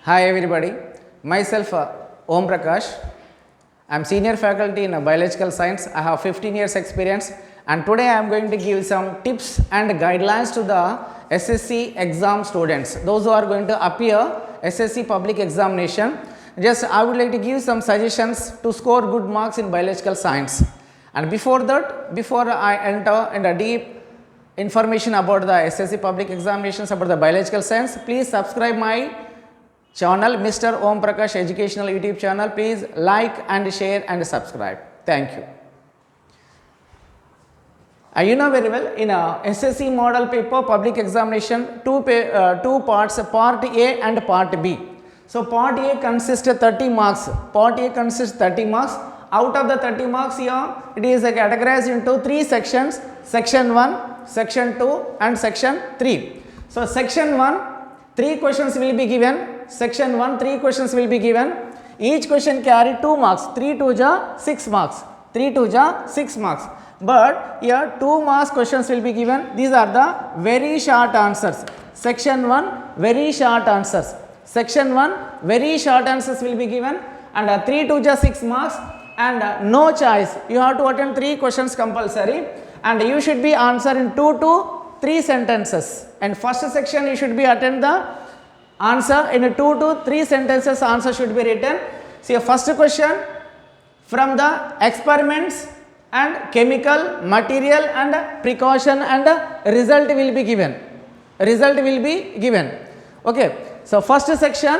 Hi everybody, myself Om Prakash. I am senior faculty in biological science. I have 15 years experience and today I am going to give some tips and guidelines to the SSC exam students, those who are going to appear SSC public examination. Just I would like to give some suggestions to score good marks in biological science. And before that, before I enter in the deep information about the SSC public examinations about the biological science, please subscribe my channel Mr. Om Prakash Educational YouTube channel. Please like and share and subscribe. Thank you. You know very well, in a SSC model paper public examination, two parts, part A and part B. So part A consists of 30 marks. Part A consists 30 marks. Out of the 30 marks here, it is categorized into 3 sections: section 1, section 2 and section 3. So section 1, 3 questions will be given. Section 1, 3 questions will be given. Each question carry 2 marks. 3 2 ja 6 marks. 3 2 ja 6 marks. But here 2 marks questions will be given. These are the very short answers. Section 1, very short answers. Section 1, very short answers will be given. And 3 2 ja 6 marks. And no choice. You have to attend 3 questions compulsory. And you should be answer in 2 to 3 sentences. And first section you should be attend the answer in 2 to 3 sentences. Answer should be written. See, first question, from the experiments and chemical, material and precaution and result will be given. Result will be given. Okay. So first section,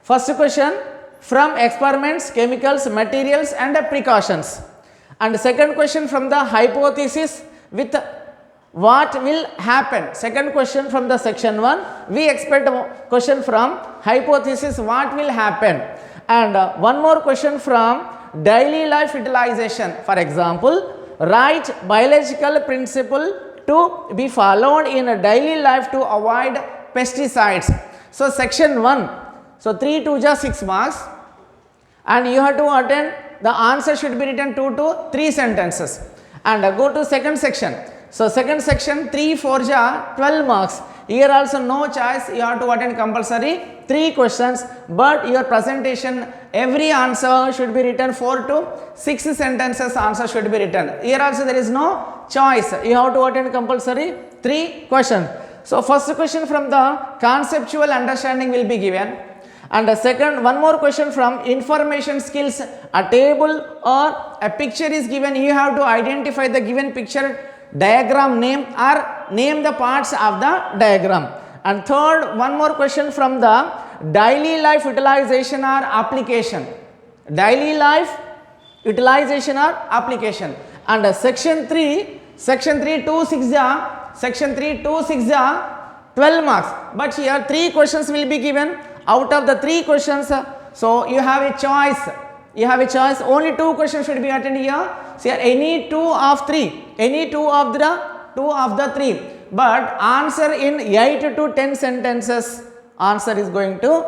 first question, from experiments, chemicals, materials and precautions. And second question, from the hypothesis with what will happen. Second question from the section 1, we expect a question from hypothesis what will happen. And one more question from daily life utilization. For example, write biological principle to be followed in a daily life to avoid pesticides. So section 1, so 3 2 ja 6 marks and you have to attend, the answer should be written 2 to 3 sentences. And go to second section. So second section, 3 4 ja 12 marks. Here also no choice, you have to attend compulsory 3 questions, but your presentation, every answer should be written 4 to 6 sentences answer should be written. Here also there is no choice, you have to attend compulsory 3 questions. So first question from the conceptual understanding will be given. And the second, one more question from information skills, a table or a picture is given, you have to identify the given picture, diagram name or name the parts of the diagram. And third, one more question from the daily life utilization or application. Daily life utilization or application. And section 3, 2 6 ja, section 3 2 6 ja 12 marks. But here 3 questions will be given. Out of the 3 questions, so you have a choice. You have a choice. Only 2 questions should be attended here. So here any 2 of 3, any 2 of the 3. But answer in 8 to 10 sentences. Answer is going to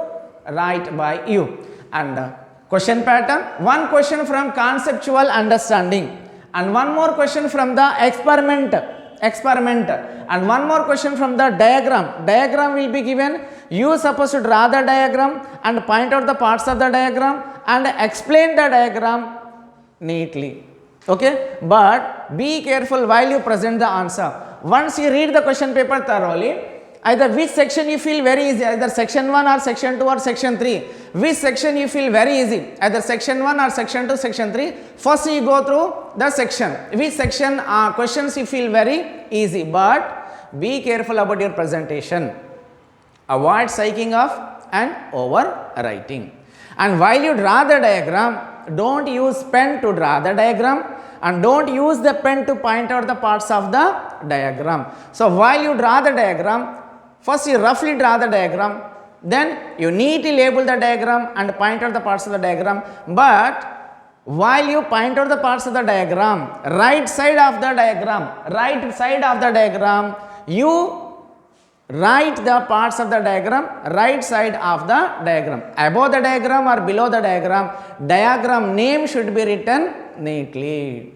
write by you. And question pattern: 1 question from conceptual understanding, and 1 more question from the experiment, and 1 more question from the diagram. Diagram will be given. You supposed to draw the diagram and point out the parts of the diagram and explain the diagram neatly. Okay, but be careful while you present the answer. Once you read the question paper thoroughly, either which section you feel very easy, either section 1 or section 2 or section 3, which section you feel very easy, either section 1 or section 2, section 3, first you go through the section, which section questions you feel very easy, but be careful about your presentation. Avoid psyching off and overwriting. And while you draw the diagram, don't use pen to draw the diagram and don't use the pen to point out the parts of the diagram. So while you draw the diagram, first you roughly draw the diagram, then you neatly label the diagram and point out the parts of the diagram. But while you point out the parts of the diagram, right side of the diagram, you write the parts of the diagram right side of the diagram. Above the diagram or below the diagram name should be written neatly.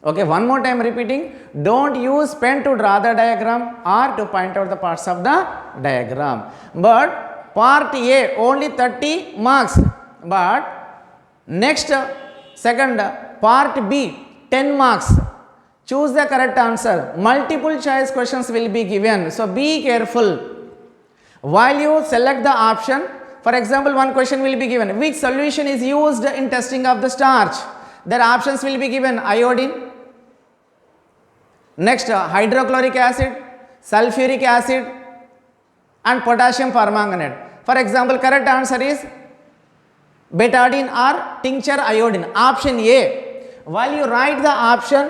Okay, one more time repeating, don't use pen to draw the diagram or to point out the parts of the diagram, but part A only 30 marks, but next second part B 10 marks. Choose the correct answer. Multiple choice questions will be given, so be careful. While you select the option, for example, one question will be given, which solution is used in testing of the starch? Their options will be given: iodine, next hydrochloric acid, sulfuric acid, and potassium permanganate. For example, correct answer is betadine or tincture iodine, option A. While you write the option,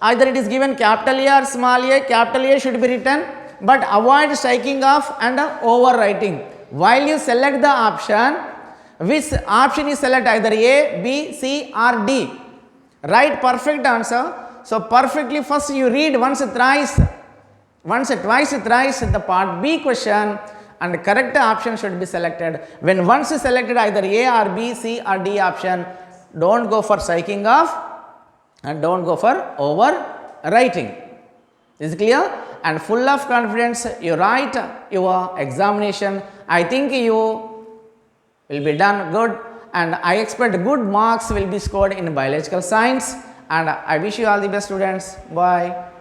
either it is given capital A or small a, capital A should be written, but avoid striking off and overwriting. While you select the option, which option you select, either A, B, C or D. Write perfect answer. So perfectly first you read once, twice the part B question, and correct option should be selected. When once you selected either A or B, C or D option, don't go for striking off and don't go for overwriting. Is it clear? And full of confidence you write your examination. I think you will be done good, and I expect good marks will be scored in biological science, and I wish you all the best, students. Bye.